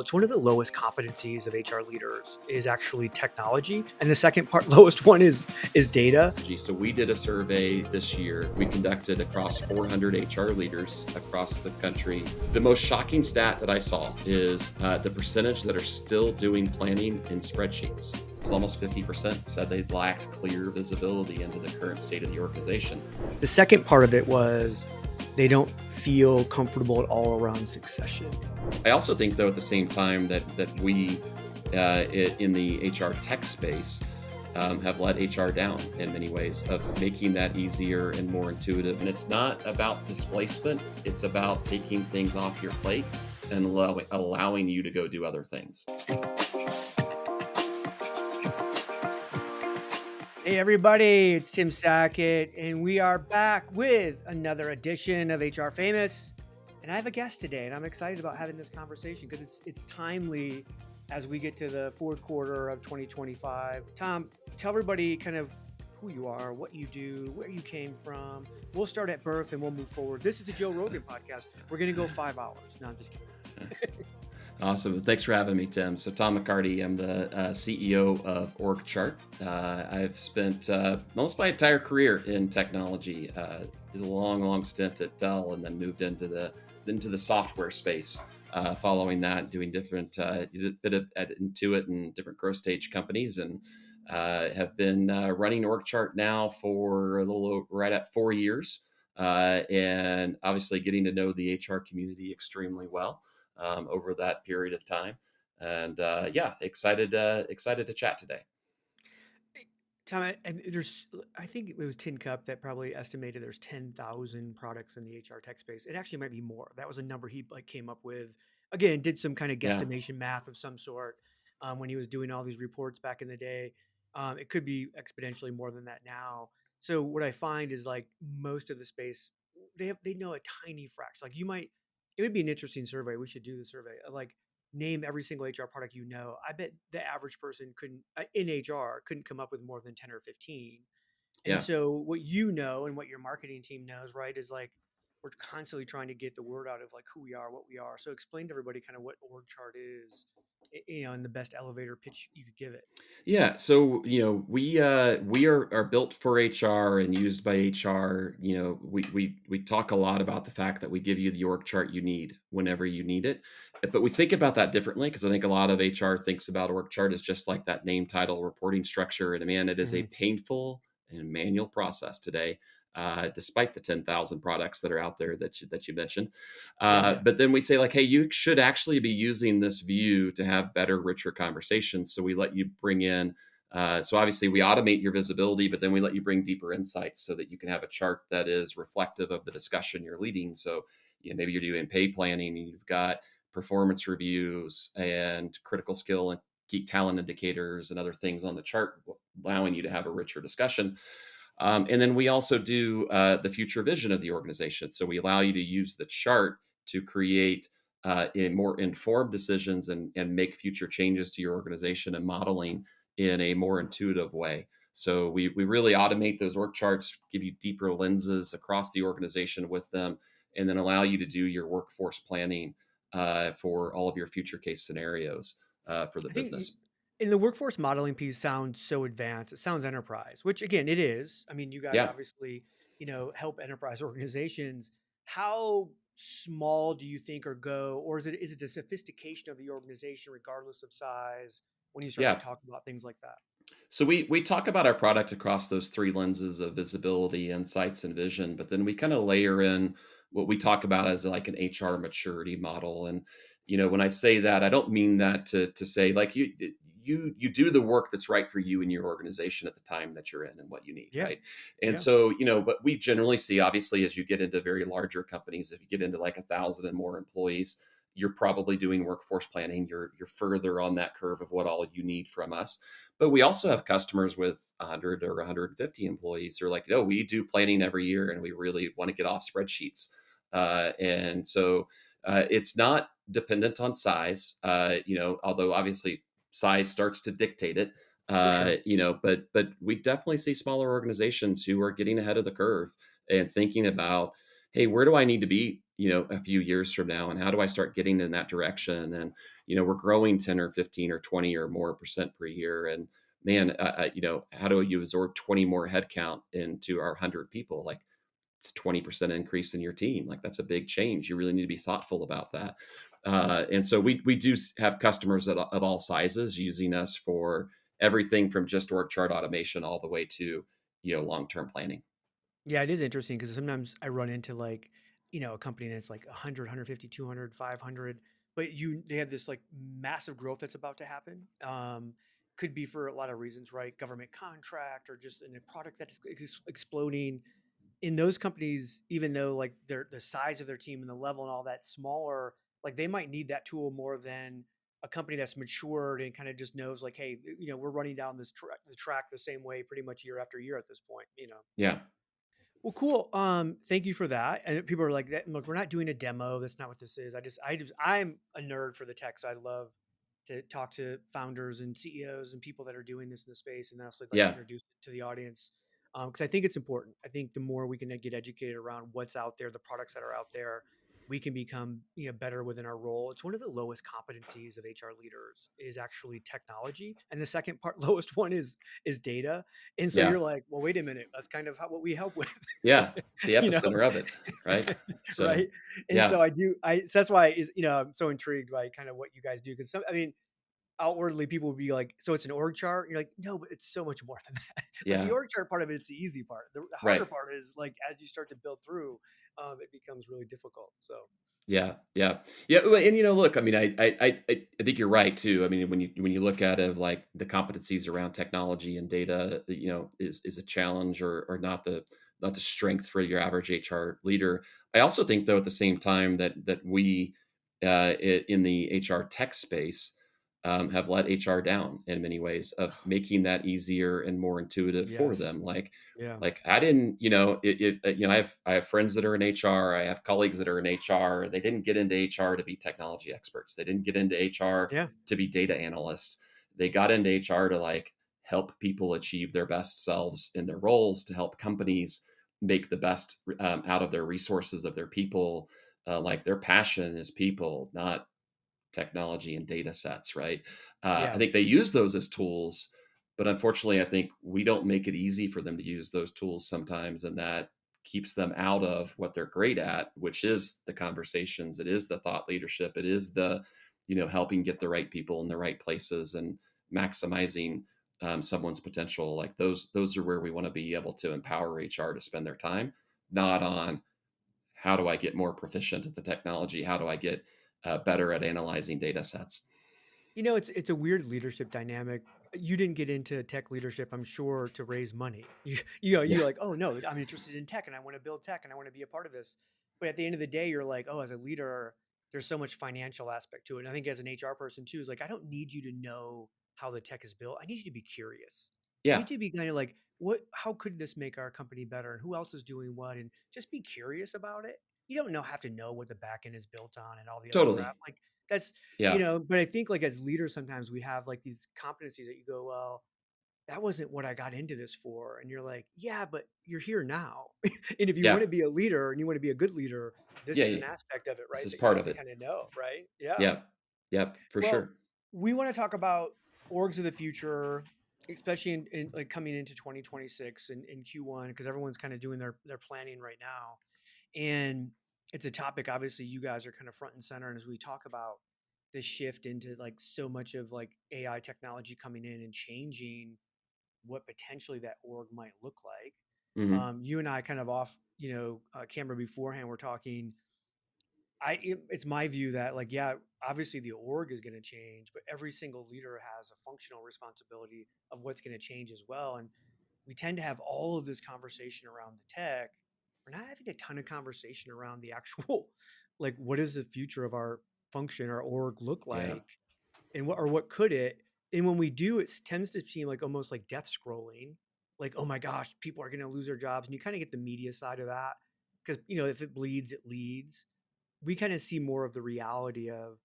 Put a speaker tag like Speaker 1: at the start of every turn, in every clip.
Speaker 1: it's one of the lowest competencies of HR leaders is actually technology. And the second part, lowest one is data.
Speaker 2: So we did a survey this year. We conducted across 400 HR leaders across the country. The most shocking stat that I saw is the percentage that are still doing planning in spreadsheets. It's almost 50% said they lacked clear visibility into the current state of the organization.
Speaker 1: The second part of it was they don't feel comfortable at all around succession.
Speaker 2: I also think, though, at the same time that we in the HR tech space have let HR down in many ways of making that easier and more intuitive. And it's not about displacement. It's about taking things off your plate and allowing you to go do other things.
Speaker 1: Hey everybody, it's Tim Sackett, and we are back with another edition of HR Famous. And I have a guest today, and I'm excited about having this conversation because it's timely as we get to the fourth quarter of 2025. Tom, tell everybody kind of who you are, what you do, where you came from. We'll start at birth and we'll move forward. This is the Joe Rogan podcast. We're going to go 5 hours. No, I'm just kidding.
Speaker 2: Awesome. Thanks for having me, Tim. So Tom McCarty, I'm the CEO of OrgChart. I've spent most my entire career in technology. Did a long stint at Dell and then moved into the software space. Following that, doing different, did a bit at Intuit and different growth stage companies, and have been running OrgChart now for a little right at 4 years, and obviously getting to know the HR community extremely well over that period of time. And excited to chat today.
Speaker 1: Tom, and I think it was Tin Cup that probably estimated there's 10,000 products in the HR tech space. It actually might be more. That was a number he came up with. Again, did some kind of guesstimation math of some sort when he was doing all these reports back in the day. It could be exponentially more than that now. So what I find is like most of the space, they know a tiny fraction. Like it would be an interesting survey. We should do the survey. Like name every single HR product you know. I bet the average person couldn't in HR couldn't come up with more than 10 or 15. And so what you know and what your marketing team knows, right, is like we're constantly trying to get the word out of like who we are, what we are. So explain to everybody kind of what OrgChart is, and the best elevator pitch you could give it.
Speaker 2: Yeah. So, we are built for HR and used by HR. We talk a lot about the fact that we give you the org chart you need whenever you need it. But we think about that differently because I think a lot of HR thinks about org chart as just like that name, title, reporting structure. And man, it is a painful and manual process today. Despite the 10,000 products that are out there that you mentioned. But then we say like, hey, you should actually be using this view to have better, richer conversations. So we let you bring in, so obviously we automate your visibility, but then we let you bring deeper insights so that you can have a chart that is reflective of the discussion you're leading. So maybe you're doing pay planning and you've got performance reviews and critical skill and key talent indicators and other things on the chart, allowing you to have a richer discussion. And then we also do the future vision of the organization. So we allow you to use the chart to create more informed decisions and make future changes to your organization and modeling in a more intuitive way. So we really automate those org charts, give you deeper lenses across the organization with them, and then allow you to do your workforce planning for all of your future case scenarios for the business.
Speaker 1: And the workforce modeling piece sounds so advanced. It sounds enterprise, which again, it is. I mean, you guys obviously, help enterprise organizations. How small do you think or is it the sophistication of the organization regardless of size when you start to talk about things like that?
Speaker 2: So we talk about our product across those three lenses of visibility, insights, and vision, but then we kind of layer in what we talk about as like an HR maturity model. And when I say that, I don't mean that to say like you do the work that's right for you and your organization at the time that you're in and what you need, right? And so but we generally see, obviously, as you get into very larger companies, if you get into like 1,000 and more employees, you're probably doing workforce planning. You're further on that curve of what all you need from us. But we also have customers with 100 or 150 employees who are like, no, we do planning every year and we really want to get off spreadsheets. And so it's not dependent on size, although obviously size starts to dictate it. But we definitely see smaller organizations who are getting ahead of the curve and thinking about, hey, where do I need to be a few years from now, and how do I start getting in that direction? And we're growing 10 or 15 or 20 or more percent per year, and man, how do you absorb 20 more headcount into our 100 people? Like, it's a 20% increase in your team. Like, that's a big change. You really need to be thoughtful about that. And so we do have customers of all sizes using us for everything from just org chart automation all the way to long-term planning.
Speaker 1: Yeah, it is interesting because sometimes I run into like, a company that's like 100, but they have this like massive growth that's about to happen. Could be for a lot of reasons, right? Government contract or just in a product that's exploding. In those companies, even though like the size of their team and the level and all that smaller, like they might need that tool more than a company that's matured and kind of just knows like, hey, we're running down the track the same way pretty much year after year at this point.
Speaker 2: Yeah,
Speaker 1: Well, cool. Thank you for that. And people are like, that, look, we're not doing a demo. That's not what this is. I'm a nerd for the tech. So I love to talk to founders and CEOs and people that are doing this in the space and also like
Speaker 2: yeah,
Speaker 1: introduce it to the audience. Cause I think it's important. I think the more we can get educated around what's out there, the products that are out there, we can become, better within our role. It's one of the lowest competencies of HR leaders is actually technology. And the second part lowest one is data. And so
Speaker 2: yeah,
Speaker 1: you're like, well, wait a minute. That's kind of what we help with.
Speaker 2: yeah. The
Speaker 1: you know,
Speaker 2: epicenter of it, right? So,
Speaker 1: right? And
Speaker 2: yeah,
Speaker 1: so so that's why I'm so intrigued by kind of what you guys do because I mean, outwardly people would be like, so it's an org chart. You're like, no, but it's so much more than that. Like the
Speaker 2: yeah,
Speaker 1: org chart part of it, it's the easy part. The harder
Speaker 2: right.
Speaker 1: part is like as you start to build through, it becomes really difficult. So
Speaker 2: Yeah, yeah, yeah. Well, and look, I mean, I think you're right too. I mean, when you look at it, like the competencies around technology and data, is a challenge or not the strength for your average HR leader. I also think, though, at the same time that we in the HR tech space have let HR down in many ways of making that easier and more intuitive for
Speaker 1: yes,
Speaker 2: them. Like
Speaker 1: yeah,
Speaker 2: like I didn't, I have friends that are in HR. I have colleagues that are in HR. They didn't get into HR to be technology experts. They didn't get into HR
Speaker 1: yeah,
Speaker 2: to be data analysts. They got into HR to like help people achieve their best selves in their roles, to help companies make the best out of their resources of their people. Like, their passion is people, not technology and data sets, right? I
Speaker 1: yeah.
Speaker 2: think they use those as tools, but unfortunately, I think we don't make it easy for them to use those tools sometimes, and that keeps them out of what they're great at, which is the conversations. It is the thought leadership. It is the, helping get the right people in the right places and maximizing someone's potential. Like, those are where we want to be able to empower HR to spend their time, not on how do I get more proficient at the technology? How do I get better at analyzing data sets?
Speaker 1: It's a weird leadership dynamic. You didn't get into tech leadership, I'm sure, to raise money.
Speaker 2: Yeah,
Speaker 1: You're like, oh no, I'm interested in tech and I want to build tech and I want to be a part of this. But at the end of the day, you're like, oh, as a leader, there's so much financial aspect to it. And I think as an HR person too, is like, I don't need you to know how the tech is built. I need you to be curious. I
Speaker 2: yeah,
Speaker 1: need you to be kind of like, how could this make our company better? And who else is doing what? And just be curious about it. You don't have to know what the back end is built on and all the other crap.
Speaker 2: totally.
Speaker 1: Like that's
Speaker 2: Yeah,
Speaker 1: but I think like as leaders, sometimes we have like these competencies that you go, well, that wasn't what I got into this for. And you're like, yeah, but you're here now. And if you want
Speaker 2: yeah,
Speaker 1: to be a leader and you want to be a good leader, this
Speaker 2: yeah,
Speaker 1: is
Speaker 2: yeah.
Speaker 1: an aspect of it,
Speaker 2: This
Speaker 1: right?
Speaker 2: is
Speaker 1: That you
Speaker 2: part
Speaker 1: have
Speaker 2: of
Speaker 1: to
Speaker 2: it.
Speaker 1: kind of know, right? Yeah.
Speaker 2: Yeah, yeah, for
Speaker 1: Well,
Speaker 2: sure.
Speaker 1: we want to talk about orgs of the future, especially in like coming into 2026 and in Q1, because everyone's kind of doing their planning right now. And it's a topic, obviously, you guys are kind of front and center. And as we talk about this shift into like so much of like AI technology coming in and changing what potentially that org might look like.
Speaker 2: Hmm.
Speaker 1: You and I kind of off, camera beforehand, we're talking. It's my view that like, yeah, obviously the org is going to change, but every single leader has a functional responsibility of what's going to change as well. And we tend to have all of this conversation around the tech. We're not having a ton of conversation around the actual, like, what does the future of our function, our org look
Speaker 2: Yeah,
Speaker 1: like, and what could it? And when we do, it tends to seem like almost like death scrolling, like, oh my gosh, people are going to lose their jobs, and you kind of get the media side of that because if it bleeds, it leads. We kind of see more of the reality of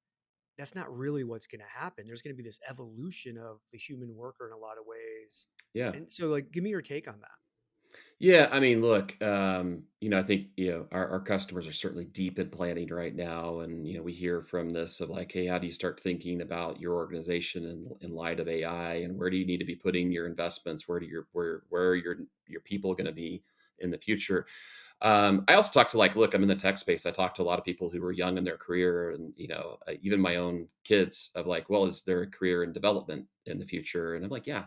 Speaker 1: that's not really what's going to happen. There's going to be this evolution of the human worker in a lot of ways.
Speaker 2: yeah.
Speaker 1: And so, like, give me your take on that.
Speaker 2: Yeah, I mean, look, I think our customers are certainly deep in planning right now, and we hear from this of like, hey, how do you start thinking about your organization in light of AI, and where do you need to be putting your investments? Where are your people going to be in the future? I also talk to like, look, I'm in the tech space. I talk to a lot of people who are young in their career, and even my own kids of like, well, is there a career in development in the future? And I'm like, yeah,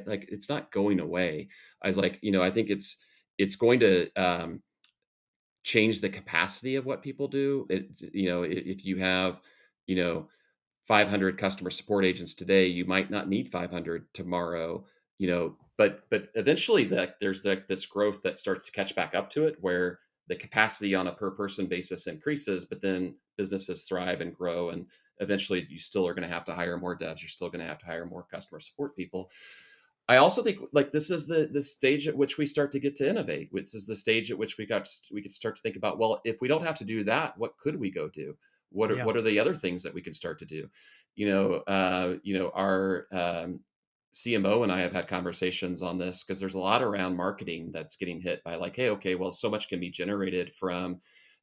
Speaker 2: like it's not going away. I was like, I think it's going to change the capacity of what people do. If you have, you know, 500 customer support agents today, you might not need 500 tomorrow. But eventually there's this growth that starts to catch back up to it, where the capacity on a per person basis increases, but then businesses thrive and grow, and eventually you still are going to have to hire more devs. You're still going to have to hire more customer support people. I also think like this is the stage at which we start to get to innovate. This is the stage at which we could start to think about, well, if we don't have to do that, what could we go do?
Speaker 1: Yeah,
Speaker 2: What are the other things that we could start to do? Our CMO and I have had conversations on this, because there's a lot around marketing that's getting hit by like, hey, okay, well, so much can be generated from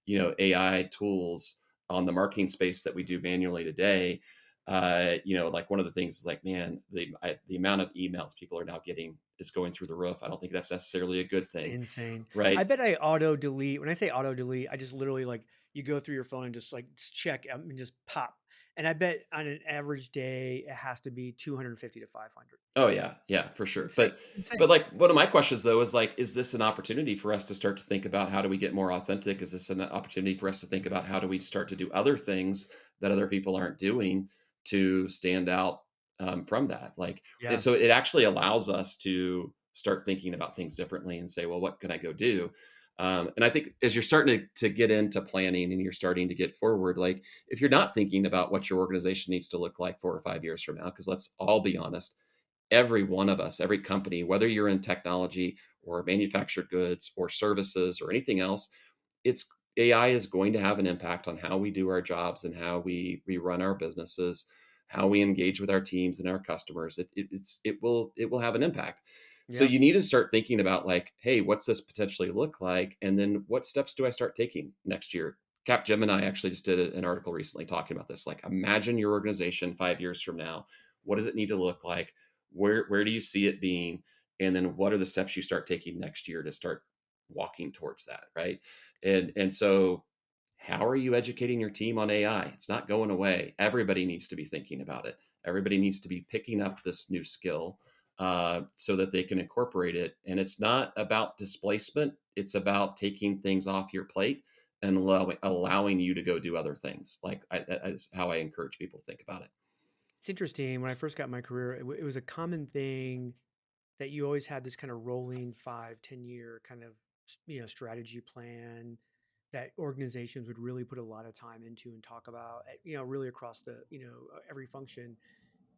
Speaker 2: AI tools on the marketing space that we do manually today. Like one of the things is like, man, the amount of emails people are now getting is going through the roof. I don't think that's necessarily a good thing,
Speaker 1: insane. I
Speaker 2: right?
Speaker 1: bet I auto delete. When I say auto delete, I just literally like you go through your phone and just like check and just pop. And I bet on an average day it has to be 250 to 500.
Speaker 2: Oh yeah, yeah, for sure.
Speaker 1: Insane,
Speaker 2: But
Speaker 1: insane.
Speaker 2: like one of my questions though is like, is this an opportunity for us to start to think about how do we get more authentic? Is this an opportunity for us to think about how do we start to do other things that other people aren't doing to stand out from that? Like, and
Speaker 1: Yeah,
Speaker 2: so it actually allows us to start thinking about things differently and say, well, what can I go do? And I think as you're starting to get into planning and you're starting to get forward, like if you're not thinking about what your organization needs to look like 4 or 5 years from now, because let's all be honest, every one of us, every company, whether you're in technology or manufactured goods or services or anything else, it's AI is going to have an impact on how we do our jobs and how we run our businesses, how we engage with our teams and our customers. It will have an impact. So
Speaker 1: yeah.
Speaker 2: you need to start thinking about like, hey, what's this potentially look like, and then what steps do I start taking next year? Capgemini actually just did an article recently talking about this. Like, imagine your organization 5 years from now. What does it need to look like? Where do you see it being? And then what are the steps you start taking next year to start walking towards that, right? And so how are you educating your team on AI? It's not going away. Everybody needs to be thinking about it. Everybody needs to be picking up this new skill so that they can incorporate it. And it's not about displacement, it's about taking things off your plate and allowing you to go do other things. Like that is how I encourage people to think about it.
Speaker 1: It's interesting. When I first got my career, it was a common thing that you always had this kind of rolling 5, 10 year kind of strategy plan that organizations would really put a lot of time into and talk about, really across the every function.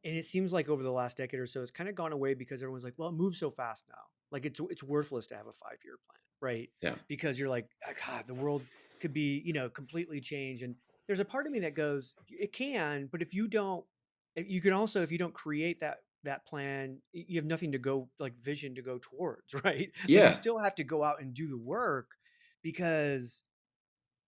Speaker 1: And it seems like over the last decade or so, it's kind of gone away because everyone's like, well, it moves so fast now. Like it's worthless to have a 5 year plan, right?
Speaker 2: Yeah.
Speaker 1: Because you're like, "Ah, God, the world could be, completely changed." And there's a part of me that goes, it can, but you can also, if you don't create that plan, you have nothing to go like vision to go towards, right? Like you
Speaker 2: Yeah.
Speaker 1: still have to go out and do the work because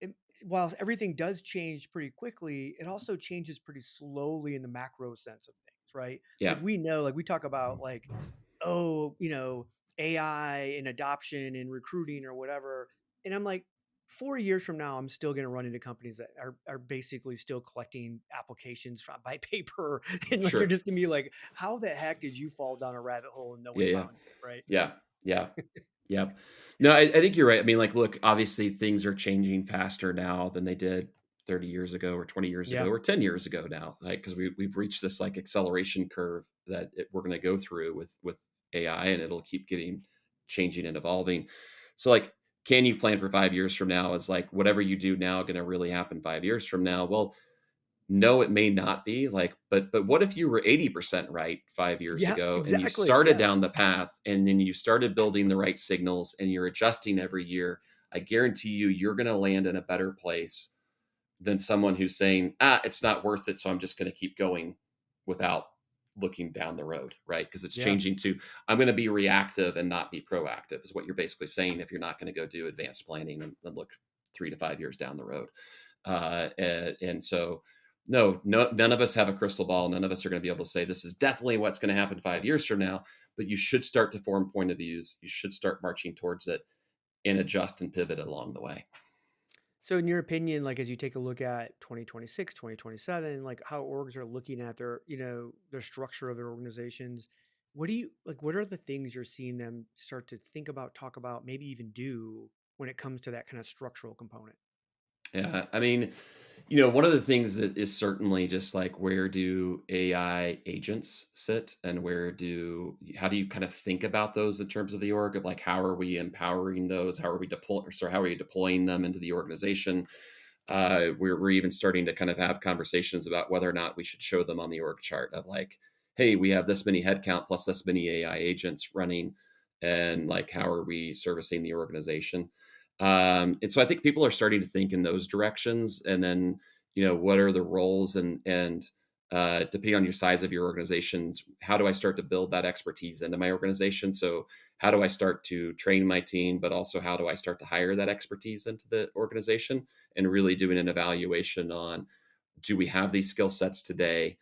Speaker 1: it, while everything does change pretty quickly, it also changes pretty slowly in the macro sense of things, right? Like
Speaker 2: Yeah.
Speaker 1: we know, like we talk about like, oh, AI and adoption and recruiting or whatever. And I'm like, 4 years from now, I'm still going to run into companies that are basically still collecting applications from by paper. And like, you're
Speaker 2: Sure.
Speaker 1: just going to be like, how the heck did you fall down a rabbit hole and no one
Speaker 2: Yeah. Yeah.
Speaker 1: found you? Right.
Speaker 2: Yeah. Yeah. Yeah. No, I think you're right. I mean, like, look, obviously things are changing faster now than they did 30 years ago or 20 years ago
Speaker 1: Yeah.
Speaker 2: or 10 years ago now, like, because we've reached this like acceleration curve that we're going to go through with AI, and it'll keep getting changing and evolving. So like, can you plan for 5 years from now? Is like whatever you do now going to really happen 5 years from now? Well, no, it may not be like, but what if you were 80% right 5 years
Speaker 1: Yeah.
Speaker 2: ago and you
Speaker 1: Exactly.
Speaker 2: started
Speaker 1: Yeah.
Speaker 2: down the path and then you started building the right signals and you're adjusting every year? I guarantee you're going to land in a better place than someone who's saying, it's not worth it, so I'm just going to keep going without looking down the road, right? Because it's
Speaker 1: Yeah.
Speaker 2: changing to, I'm going to be reactive and not be proactive, is what you're basically saying if you're not going to go do advanced planning and look 3 to 5 years down the road. And so, no, none of us have a crystal ball. None of us are going to be able to say this is definitely what's going to happen 5 years from now. But you should start to form point of views. You should start marching towards it and adjust and pivot along the way.
Speaker 1: So in your opinion, like as you take a look at 2026, 2027, like how orgs are looking at their, their structure of their organizations, what do you like what are the things you're seeing them start to think about, talk about, maybe even do when it comes to that kind of structural component?
Speaker 2: Yeah, I mean, one of the things that is certainly just like, where do AI agents sit, and how do you kind of think about those in terms of the org, of like, how are we empowering those? How are we how are we deploying them into the organization? We're even starting to kind of have conversations about whether or not we should show them on the org chart of like, hey, we have this many headcount plus this many AI agents running, and like, how are we servicing the organization? And so I think people are starting to think in those directions. And then, what are the roles, and depending on your size of your organizations, how do I start to build that expertise into my organization? So how do I start to train my team, but also how do I start to hire that expertise into the organization, and really doing an evaluation on, do we have these skill sets today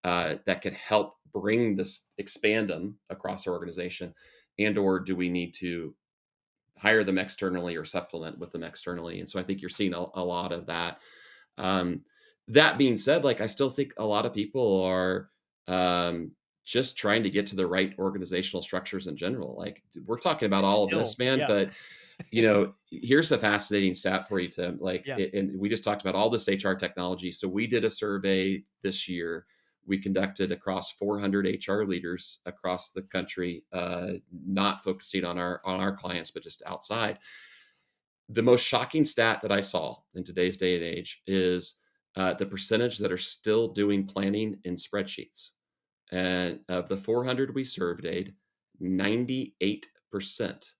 Speaker 2: that could help bring this, expand them across our organization, and or do we need to hire them externally or supplement with them externally? And so I think you're seeing a lot of that. Um, that being said, like, I still think a lot of people are just trying to get to the right organizational structures in general. Like, we're talking about all of
Speaker 1: Still,
Speaker 2: this, man,
Speaker 1: yeah.
Speaker 2: but here's a fascinating stat for you, Tim. Like,
Speaker 1: Yeah.
Speaker 2: and we just talked about all this HR technology. So we did a survey this year. We conducted across 400 HR leaders across the country, not focusing on our clients, but just outside. The most shocking stat that I saw in today's day and age is the percentage that are still doing planning in spreadsheets. And of the 400 we surveyed, 98%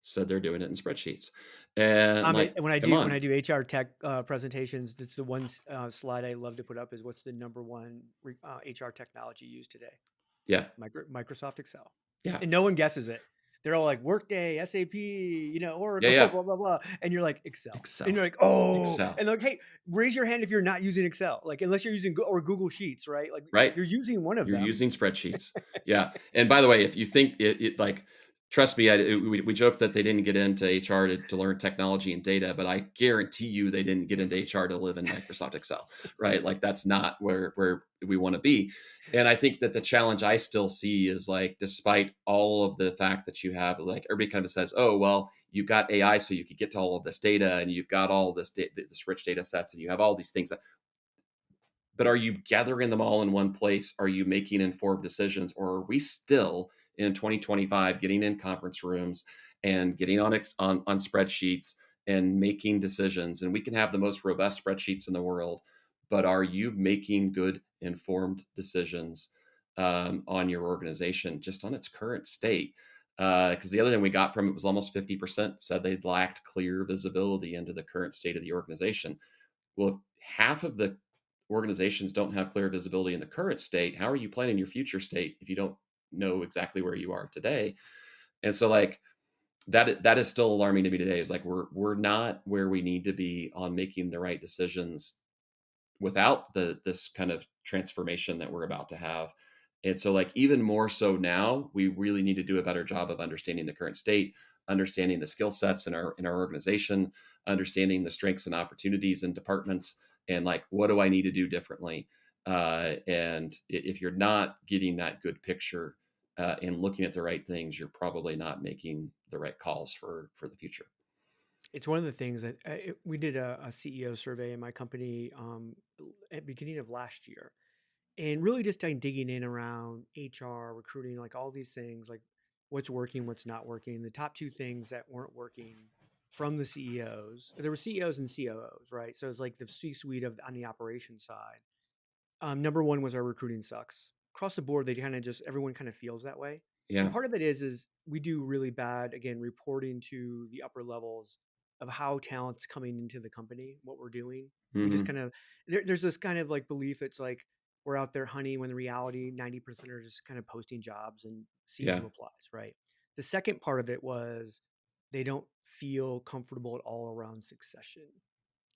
Speaker 2: said they're doing it in spreadsheets. And like,
Speaker 1: When I
Speaker 2: come
Speaker 1: do when
Speaker 2: on.
Speaker 1: I do HR tech presentations, that's the one slide I love to put up is what's the number one HR technology used today?
Speaker 2: Yeah.
Speaker 1: Microsoft Excel.
Speaker 2: Yeah.
Speaker 1: And no one guesses it. They're all like Workday, SAP,
Speaker 2: Yeah.
Speaker 1: Oracle,
Speaker 2: Yeah.
Speaker 1: blah, blah, blah. And you're like, Excel. And
Speaker 2: Excel.
Speaker 1: you're like, oh,
Speaker 2: Excel.
Speaker 1: and like, hey, raise your hand if you're not using Excel. Like, unless you're using or Google Sheets, right? Like,
Speaker 2: Right?
Speaker 1: you're using one of
Speaker 2: You're
Speaker 1: them.
Speaker 2: using spreadsheets. Yeah. And by the way, if you think it like, trust me, we joke that they didn't get into HR to learn technology and data, but I guarantee you they didn't get into HR to live in Microsoft Excel, right? Like, that's not where we want to be. And I think that the challenge I still see is like, despite all of the fact that you have, like, everybody kind of says, oh, well, you've got AI, so you could get to all of this data, and you've got all this rich data sets, and you have all these things. But are you gathering them all in one place? Are you making informed decisions? Or are we still in 2025 getting in conference rooms and getting on spreadsheets and making decisions? And we can have the most robust spreadsheets in the world, but are you making good informed decisions on your organization just on its current state? Because the other thing we got from it was almost 50% said they lacked clear visibility into the current state of the organization. Well, if half of the organizations don't have clear visibility in the current state, how are you planning your future state if you don't know exactly where you are today? And so, like, that is still alarming to me today. Is like, we're not where we need to be on making the right decisions without this kind of transformation that we're about to have. And so, like, even more so now, we really need to do a better job of understanding the current state, understanding the skill sets in our organization, understanding the strengths and opportunities in departments, and like, what do I need to do differently? And if you're not getting that good picture and looking at the right things, you're probably not making the right calls for the future.
Speaker 1: It's one of the things that we did a CEO survey in my company at beginning of last year, and really just digging in around HR, recruiting, like all these things, like what's working, what's not working. The top two things that weren't working from the CEOs, there were CEOs and COOs, right? So it's like the C-suite of on the operations side. Number one was our recruiting sucks across the board. They kind of just everyone kind of feels that way, and
Speaker 2: Yeah.
Speaker 1: part of it is we do really bad again reporting to the upper levels of how talent's coming into the company, what we're doing. We just
Speaker 2: Hmm.
Speaker 1: kind of there's this kind of like belief. It's like we're out there hunting when in reality 90% are just kind of posting jobs and seeing
Speaker 2: Yeah.
Speaker 1: who applies, right? The second part of it was they don't feel comfortable at all around succession.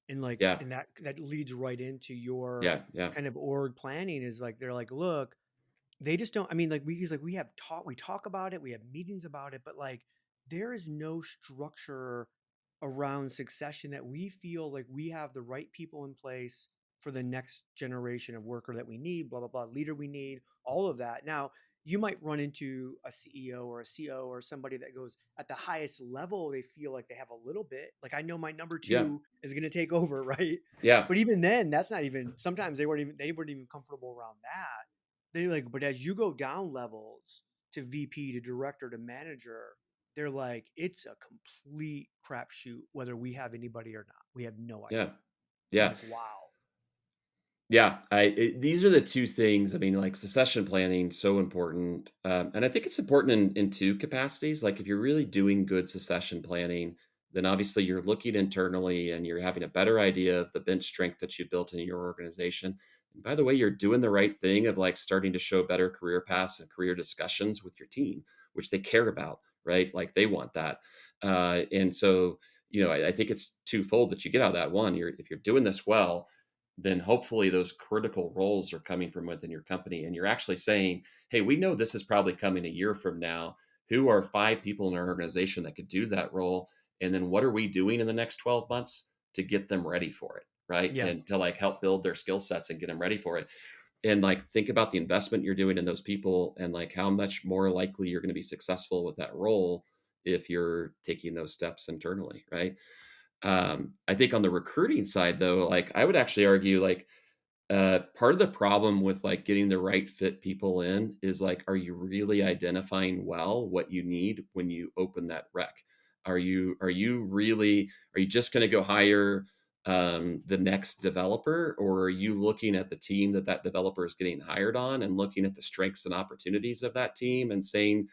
Speaker 1: And like,
Speaker 2: Yeah.
Speaker 1: and that leads right into your
Speaker 2: Yeah. Yeah.
Speaker 1: kind of org planning is like, they're like, look, they just don't, I mean, like he's like, we talk about it, we have meetings about it, but like there is no structure around succession that we feel like we have the right people in place for the next generation of worker that we need, blah blah blah, leader we need, all of that. Now you might run into a CEO or a CO or somebody that goes at the highest level, they feel like they have a little bit, like I know my number
Speaker 2: Yeah.
Speaker 1: two is going to take over, right?
Speaker 2: Yeah.
Speaker 1: But even then, that's not even, sometimes they weren't even comfortable around that. They like, but as you go down levels to VP to director to manager, they're like, it's a complete crapshoot whether we have anybody or not. We have no idea.
Speaker 2: Yeah.
Speaker 1: I'm
Speaker 2: Yeah.
Speaker 1: like, wow.
Speaker 2: Yeah, these are the two things. I mean, like succession planning, so important, and I think it's important in two capacities. Like, if you're really doing good succession planning, then obviously you're looking internally and you're having a better idea of the bench strength that you built in your organization. And by the way, you're doing the right thing of like starting to show better career paths and career discussions with your team, which they care about, right? Like they want that, and so I think it's twofold that you get out of that. One, if you're doing this well, then hopefully those critical roles are coming from within your company. And you're actually saying, hey, we know this is probably coming a year from now. Who are 5 people in our organization that could do that role? And then what are we doing in the next 12 months to get them ready for it? Right.
Speaker 1: Yeah.
Speaker 2: And to like help build their skill sets and get them ready for it. And like think about the investment you're doing in those people and like how much more likely you're going to be successful with that role if you're taking those steps internally. Right. I think on the recruiting side, though, like I would actually argue, like part of the problem with like getting the right fit people in is like, are you really identifying well what you need when you open that rec? Are you just going to go hire the next developer, or are you looking at the team that developer is getting hired on and looking at the strengths and opportunities of that team and saying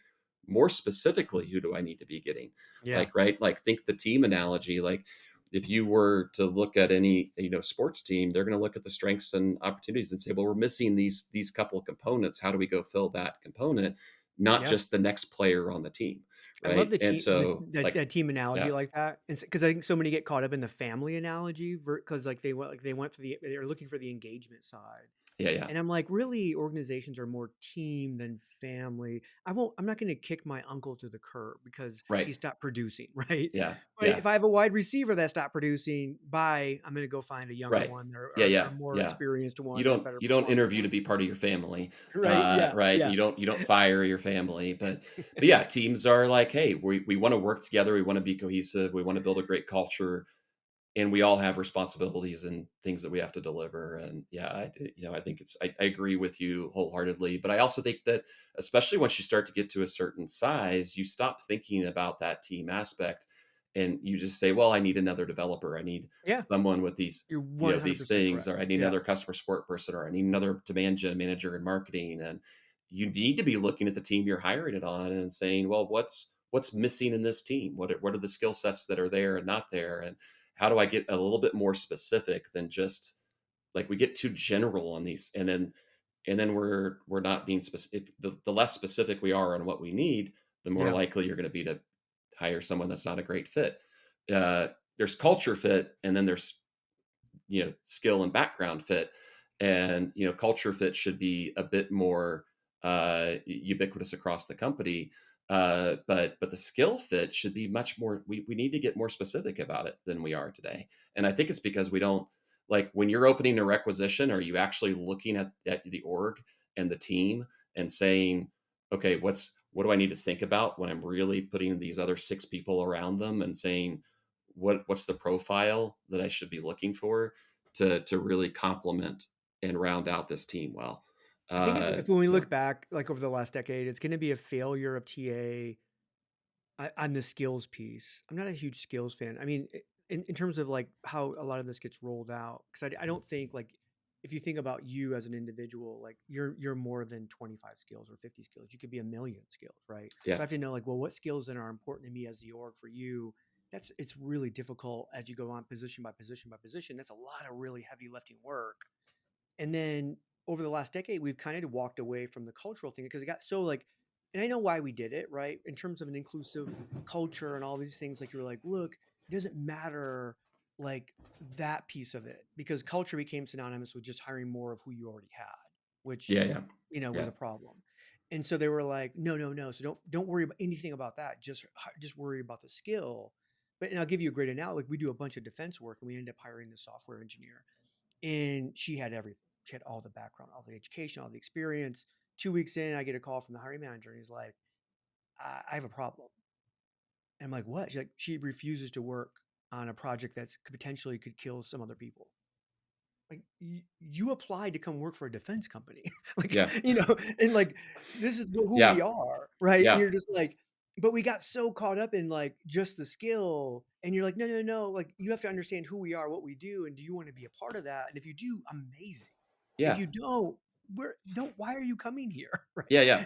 Speaker 2: more specifically, who do I need to be getting?
Speaker 1: Yeah.
Speaker 2: Like, right? Like think the team analogy, like if you were to look at any sports team, they're going to look at the strengths and opportunities and say, well, we're missing these couple of components. How do we go fill that component, not
Speaker 1: Yeah.
Speaker 2: just the next player on the team,
Speaker 1: I love
Speaker 2: right?
Speaker 1: the
Speaker 2: And
Speaker 1: team,
Speaker 2: so like
Speaker 1: that team analogy
Speaker 2: yeah,
Speaker 1: like that, and because I think so many get caught up in the family analogy, because like they went for they're looking for the engagement side.
Speaker 2: yeah, yeah,
Speaker 1: And I'm like, really, organizations are more team than family. I'm not going to kick my uncle to the curb because he
Speaker 2: right,
Speaker 1: stopped producing, right?
Speaker 2: yeah,
Speaker 1: But
Speaker 2: yeah,
Speaker 1: if I have a wide receiver that stopped producing, bye, I'm going to go find a younger
Speaker 2: right,
Speaker 1: one,
Speaker 2: yeah, yeah,
Speaker 1: or more
Speaker 2: yeah.
Speaker 1: experienced
Speaker 2: You
Speaker 1: one that
Speaker 2: don't
Speaker 1: better
Speaker 2: you don't
Speaker 1: perform
Speaker 2: interview
Speaker 1: for
Speaker 2: to be part of your family,
Speaker 1: me. Right? Yeah.
Speaker 2: right?
Speaker 1: Yeah.
Speaker 2: You don't fire your family, but yeah, teams are like, hey, we want to work together, we want to be cohesive, we want to build a great culture, and we all have responsibilities and things that we have to deliver. And yeah, I think I agree with you wholeheartedly. But I also think that especially once you start to get to a certain size, you stop thinking about that team aspect, and you just say, well, I need another developer. I need
Speaker 1: Yeah.
Speaker 2: someone with these
Speaker 1: You're
Speaker 2: these
Speaker 1: 100%
Speaker 2: things,
Speaker 1: correct.
Speaker 2: or I need
Speaker 1: Yeah.
Speaker 2: another customer support person, or I need another demand gen manager in marketing. And you need to be looking at the team you're hiring it on and saying, well, what's missing in this team? What are the skill sets that are there and not there? And how do I get a little bit more specific than just like we get too general on these, and then we're not being specific. The less specific we are on what we need, the more
Speaker 1: Yeah.
Speaker 2: likely you're going to be to hire someone that's not a great fit. Uh, there's culture fit, and then there's skill and background fit, and culture fit should be a bit more ubiquitous across the company, but the skill fit should be much more. We need to get more specific about it than we are today, and I think it's because we don't, like, when you're opening a requisition, are you actually looking at the org and the team and saying, okay, what do I need to think about when I'm really putting these other 6 people around them and saying, what's the profile that I should be looking for to really complement and round out this team well.
Speaker 1: I think if when we
Speaker 2: Yeah,
Speaker 1: look back, like over the last decade, it's going to be a failure of TA on the skills piece. I'm not a huge skills fan. I mean, in terms of like how a lot of this gets rolled out, because I don't think like if you think about you as an individual, like you're more than 25 skills or 50 skills. You could be a million skills, right?
Speaker 2: yeah,
Speaker 1: So I have to know like, well, what skills then are important to me as the org for you? It's really difficult as you go on position by position by position. That's a lot of really heavy lifting work. And then over the last decade, we've kind of walked away from the cultural thing because it got so like, and I know why we did it, right? In terms of an inclusive culture and all these things, like you were like, look, it doesn't matter like that piece of it because culture became synonymous with just hiring more of who you already had, which,
Speaker 2: Yeah, yeah,
Speaker 1: was
Speaker 2: yeah,
Speaker 1: a problem. And so they were like, no, no, no. So don't worry about anything about that. Just worry about the skill. But and I'll give you a great analogy. Like we do a bunch of defense work and we ended up hiring the software engineer and she had everything. She had all the background, all the education, all the experience. 2 weeks in, I get a call from the hiring manager, and he's like, "I have a problem." And I'm like, "What?" She's like, "She refuses to work on a project that's potentially could kill some other people." Like, you applied to come work for a defense company, like
Speaker 2: yeah,
Speaker 1: and like this is who we
Speaker 2: yeah,
Speaker 1: are, right? And
Speaker 2: yeah,
Speaker 1: you're just like, but we got so caught up in like just the skill, and you're like, no, no, no, like you have to understand who we are, what we do, and do you want to be a part of that? And if you do, amazing. If
Speaker 2: yeah.
Speaker 1: you don't, don't. Why are you coming here,
Speaker 2: Yeah,
Speaker 1: right?
Speaker 2: yeah.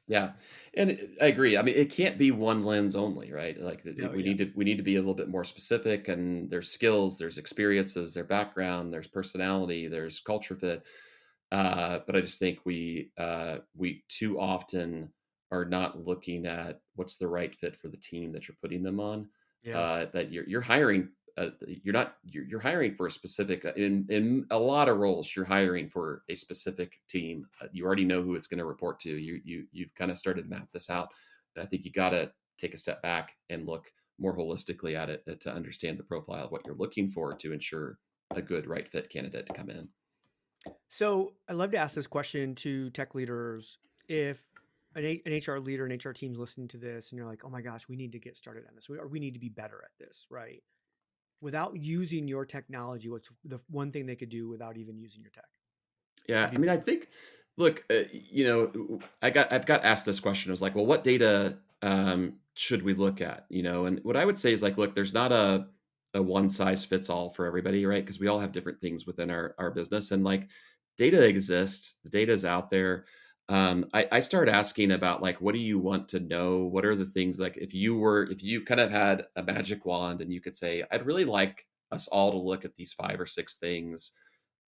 Speaker 2: Yeah, and I agree. I mean, it can't be one lens only, right? Like,
Speaker 1: No,
Speaker 2: we
Speaker 1: yeah,
Speaker 2: need to be a little bit more specific, and there's skills, there's experiences, their background, there's personality, there's culture fit. But I just think we too often are not looking at what's the right fit for the team that you're putting them on.
Speaker 1: yeah,
Speaker 2: That you're hiring. You're not you're hiring for a specific in a lot of roles. You're hiring for a specific team. You already know who it's going to report to. You've kind of started to map this out, and I think you got to take a step back and look more holistically at it to understand the profile of what you're looking for to ensure a good right fit candidate to come in.
Speaker 1: So I love to ask this question to tech leaders. If an HR leader, an HR team's listening to this, and you're like, "Oh my gosh, we need to get started on this, or we need to be better at this," right? Without using your technology, what's the one thing they could do without even using your tech?
Speaker 2: Yeah,
Speaker 1: That'd
Speaker 2: I
Speaker 1: be
Speaker 2: mean, I
Speaker 1: big.
Speaker 2: think, look, I've got asked this question. I was like, well, what data should we look at? And what I would say is like, look, there's not a one size fits all for everybody, right? Because we all have different things within our business, and like, data exists, the data is out there. I started asking about like, what do you want to know? What are the things like if you kind of had a magic wand and you could say, I'd really like us all to look at these 5 or 6 things,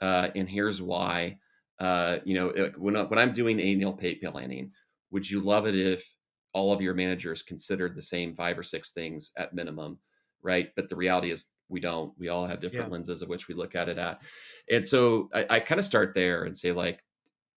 Speaker 2: and here's why. When I'm doing annual pay planning, would you love it if all of your managers considered the same 5 or 6 things at minimum, right? But the reality is we don't. We all have different
Speaker 1: Yeah,
Speaker 2: lenses of which we look at it at, and so I kind of start there and say like,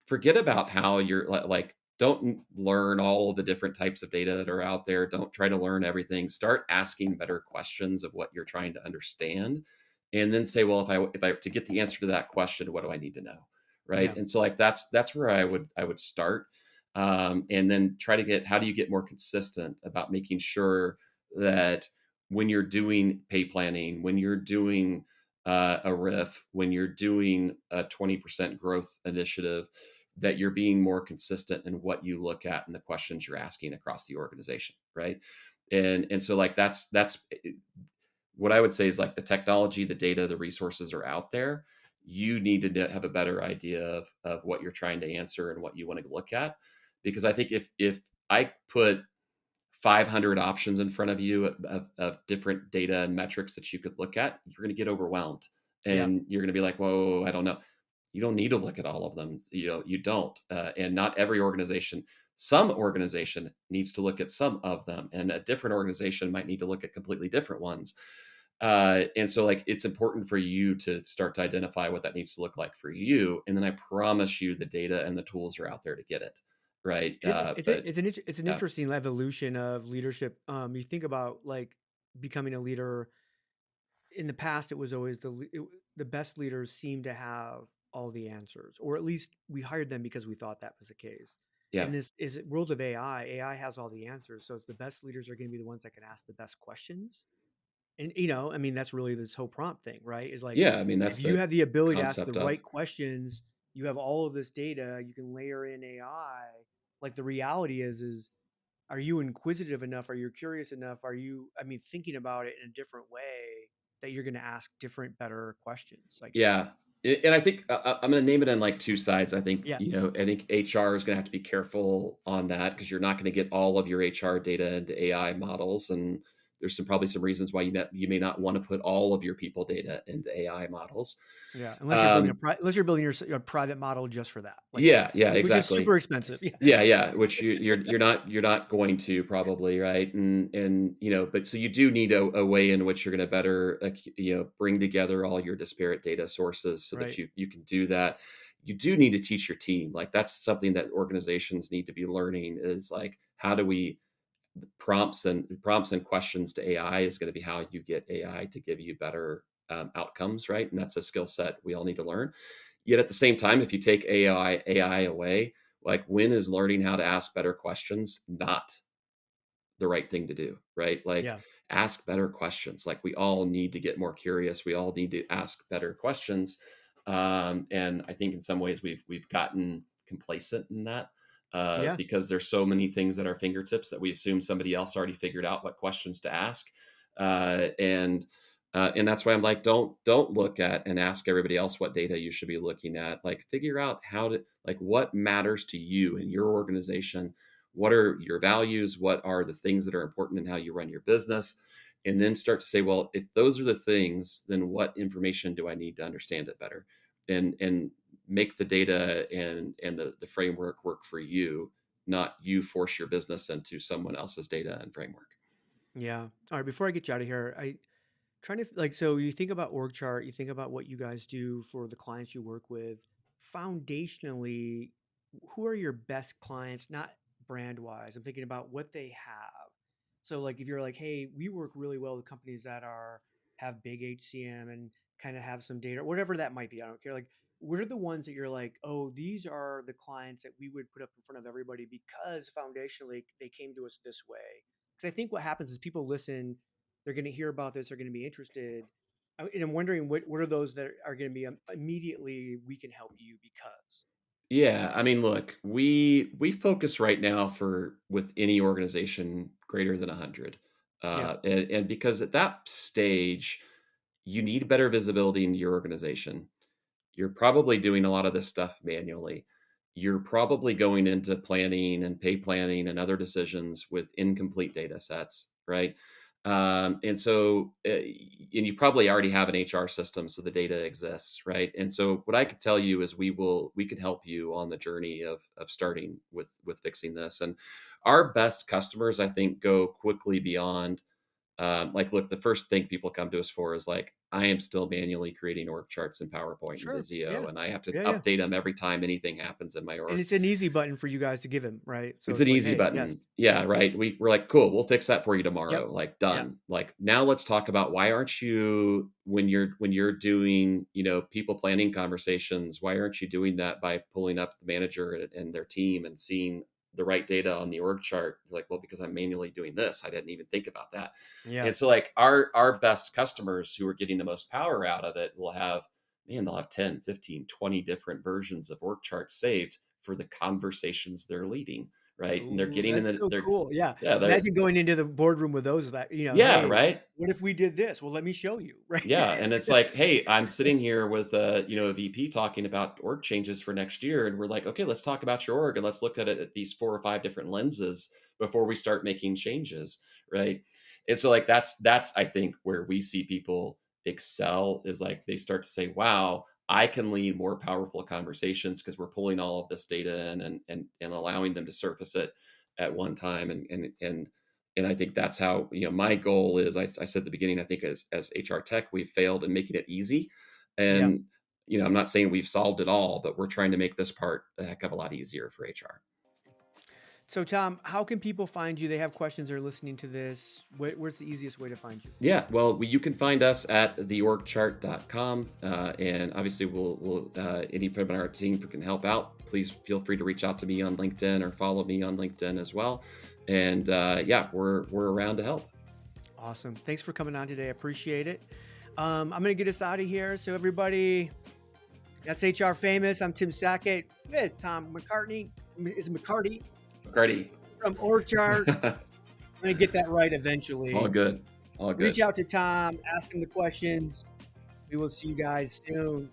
Speaker 2: forget about how you're like don't learn all of the different types of data that are out there. Don't try to learn everything. Start asking better questions of what you're trying to understand, and then say, well, if I to get the answer to that question, what do I need to know, right?
Speaker 1: yeah.
Speaker 2: And so like that's where I would start, and then try to get how do you get more consistent about making sure that when you're doing pay planning, when you're doing a riff, when you're doing a 20% growth initiative, that you're being more consistent in what you look at and the questions you're asking across the organization, right? And so like that's what I would say is like the technology, the data, the resources are out there. You need to have a better idea of what you're trying to answer and what you want to look at, because I think if I put 500 options in front of you of different data and metrics that you could look at, you're going to get overwhelmed,
Speaker 1: Yeah.
Speaker 2: and you're going to be like, whoa, I don't know. You don't need to look at all of them. You don't. And not every organization, some organization needs to look at some of them, and a different organization might need to look at completely different ones. And so like it's important for you to start to identify what that needs to look like for you. And then I promise you the data and the tools are out there to get it. Right. But
Speaker 1: It's an
Speaker 2: yeah,
Speaker 1: interesting evolution of leadership. You think about like becoming a leader in the past. It was always the best leaders seem to have all the answers, or at least we hired them because we thought that was the case.
Speaker 2: yeah,
Speaker 1: In this is world of AI has all the answers, so it's the best leaders are going to be the ones that can ask the best questions. And I mean, that's really this whole prompt thing, right? Is like
Speaker 2: yeah. I mean,
Speaker 1: if
Speaker 2: that's
Speaker 1: you
Speaker 2: the
Speaker 1: have the ability to ask the
Speaker 2: concept of.
Speaker 1: right questions, you have all of this data, you can layer in AI. Like the reality is are you inquisitive enough? Are you curious enough? Are you, I mean, thinking about it in a different way that you're going to ask different, better questions, I guess.
Speaker 2: Yeah. And I think I'm going to name it on like 2 sides. I think,
Speaker 1: Yeah.
Speaker 2: I think HR is going to have to be careful on that because you're not going to get all of your HR data into AI models. And there's probably some reasons why you may not want to put all of your people data into AI models.
Speaker 1: Yeah,
Speaker 2: Um,
Speaker 1: unless you're building a private model just for that, like,
Speaker 2: yeah,
Speaker 1: which is
Speaker 2: exactly.
Speaker 1: super expensive. Yeah,
Speaker 2: Yeah, which you're not going to probably, right? And but so you do need a way in which you're going to better bring together all your disparate data sources so that
Speaker 1: right.
Speaker 2: you can do that. You do need to teach your team. Like that's something that organizations need to be learning is like how do we prompts and questions to AI is going to be how you get AI to give you better outcomes, right? And that's a skill set we all need to learn. Yet at the same time, if you take AI away, like when is learning how to ask better questions not the right thing to do, right? Like
Speaker 1: Yeah,
Speaker 2: ask better questions. Like we all need to get more curious. We all need to ask better questions. And I think in some ways we've gotten complacent in that
Speaker 1: yeah,
Speaker 2: because there's so many things at our fingertips that we assume somebody else already figured out what questions to ask. And that's why I'm like, don't look at and ask everybody else what data you should be looking at. Like figure out how to like what matters to you and your organization, what are your values, what are the things that are important in how you run your business, and then start to say, well, if those are the things, then what information do I need to understand it better, and make the data and the framework work for you, not you force your business into someone else's data and framework.
Speaker 1: yeah. All right, before I get you out of here, trying to like, so you think about org chart, you think about what you guys do for the clients you work with. Foundationally, who are your best clients? Not brand wise. I'm thinking about what they have. So like, if you're like, hey, we work really well with companies that are have big HCM and kind of have some data, whatever that might be. I don't care. Like, what are the ones that you're like, oh, these are the clients that we would put up in front of everybody because foundationally they came to us this way. Because I think what happens is people listen, they're going to hear about this, they're going to be interested. And I'm wondering what are those that are going to be immediately we can help you because.
Speaker 2: Yeah, I mean, look, we focus right now for with any organization greater than 100,
Speaker 1: Yeah,
Speaker 2: and because at that stage, you need better visibility into your organization. You're probably doing a lot of this stuff manually. You're probably going into planning and pay planning and other decisions with incomplete data sets, right? And you probably already have an HR system, so the data exists, right? And so, what I could tell you is we can help you on the journey of starting with fixing this. And our best customers, I think, go quickly beyond like, look, the first thing people come to us for is like, I am still manually creating org charts in PowerPoint and
Speaker 1: sure.
Speaker 2: Visio,
Speaker 1: Yeah.
Speaker 2: and I have to
Speaker 1: Yeah.
Speaker 2: update them every time anything happens in my
Speaker 1: And
Speaker 2: org.
Speaker 1: it's an easy button for you guys to give him, right? So
Speaker 2: It's an
Speaker 1: it's like,
Speaker 2: easy
Speaker 1: hey, yes.
Speaker 2: button. Yeah, right. We're like, cool, we'll fix that for you
Speaker 1: Yep.
Speaker 2: tomorrow. Like
Speaker 1: Yeah.
Speaker 2: done. Like now let's talk about why aren't you when you're doing, people planning conversations, why aren't you doing that by pulling up the manager and their team and seeing the right data on the org chart? You're like, well, because I'm manually doing this. I didn't even think about that.
Speaker 1: Yeah.
Speaker 2: And so like our best customers who are getting the most power out of it will have, man, they'll have 10, 15, 20 different versions of org charts saved for the conversations they're leading, right? And they're
Speaker 1: Oh,
Speaker 2: getting in
Speaker 1: that's
Speaker 2: the
Speaker 1: so
Speaker 2: they're
Speaker 1: cool. Yeah.
Speaker 2: yeah, they're
Speaker 1: Imagine going into the boardroom with those that,
Speaker 2: yeah,
Speaker 1: hey,
Speaker 2: right?
Speaker 1: what if we did this? Well, let me show you. Right.
Speaker 2: Yeah, and it's like, hey, I'm sitting here with a VP talking about org changes for next year, and we're like, okay, let's talk about your org and let's look at it at these 4 or 5 different lenses before we start making changes, right? And so like that's I think where we see people excel is like they start to say, wow, I can lead more powerful conversations because we're pulling all of this data in and allowing them to surface it at one time and I think that's how my goal is. I said at the beginning, I think as HR tech, we've failed in making it easy,
Speaker 1: Yeah.
Speaker 2: and I'm not saying we've solved it all, but we're trying to make this part a heck of a lot easier for HR.
Speaker 1: So, Tom, how can people find you? They have questions. They're listening to this. Where's the easiest way to find you?
Speaker 2: Yeah, well, you can find us at theorgchart.com, and obviously, we'll any from our team who can help out. Please feel free to reach out to me on LinkedIn or follow me on LinkedIn as well. And yeah, we're around to help.
Speaker 1: Awesome. Thanks for coming on today. I appreciate it. I'm going to get us out of here. So, everybody, that's HR Famous. I'm Tim Sackett with Tom McCartney. Is McCarty
Speaker 2: Ready?
Speaker 1: from OrgChart. I'm going to get that right eventually.
Speaker 2: All good. All good.
Speaker 1: Reach out to Tom, ask him the questions. We will see you guys soon.